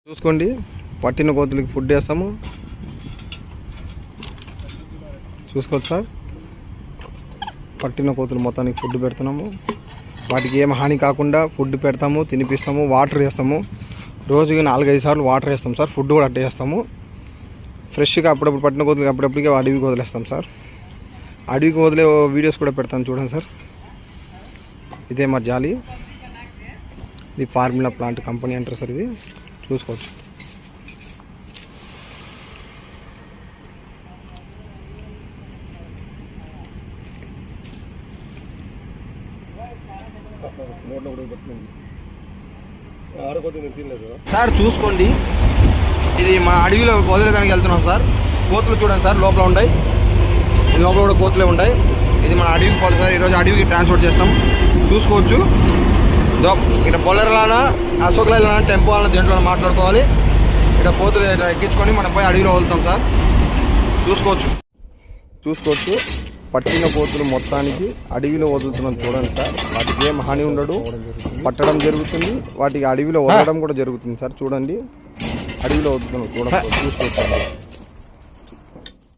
చూసుకోండి, పట్టిన కోతులకి ఫుడ్ వేస్తాము. చూసుకోవచ్చు సార్, పట్టిన కోతులు మొత్తానికి ఫుడ్ పెడుతున్నాము. వాటికి ఏం హాని కాకుండా ఫుడ్ పెడతాము, తినిపిస్తాము, వాటర్ వేస్తాము. రోజుకి 4-5 సార్లు వాటర్ వేస్తాం సార్. ఫుడ్ కూడా అట్టే వేస్తాము. ఫ్రెష్గా అప్పుడప్పుడు పట్టిన కోతులకి అప్పుడప్పటికే అడవికి వదిలేస్తాం సార్. అడవికి వదిలే వీడియోస్ కూడా పెడతాను చూడండి సార్. ఇదే మా జాలి. ఇది ఫార్ములా ప్లాంట్ కంపెనీ అంటారు సార్. ఇది చూసుకోవచ్చు. సార్ చూసుకోండి, ఇది మా అడవిలో వదిలేదానికి వెళ్తున్నాం సార్. కోతులు చూడండి సార్, లోపల ఉన్నాయి. లోపల కూడా కోతులే ఉన్నాయి. ఇది మన అడవికి పోతుంది సార్. ఈరోజు అడవికి ట్రాన్స్పోర్ట్ చేస్తాం. చూసుకోవచ్చు. ఇక్కడ బొల్లెరలానా అశోక్లైనా టెంపో అన్న దేంట్లో మాట్లాడుకోవాలి. ఇక్కడ కోతులు ఎక్కించుకొని మనం పోయి అడవిలో వదులుతాం సార్. చూసుకోవచ్చు, పట్టిన కోతులు మొత్తానికి అడవిలో వదులుతున్నాం చూడండి సార్. వాటికి ఏం హాని ఉండదు, పట్టడం జరుగుతుంది. వాటికి అడవిలో వదలడం కూడా జరుగుతుంది సార్. చూడండి, అడవిలో వదులుతున్నాం చూసుకోవచ్చు.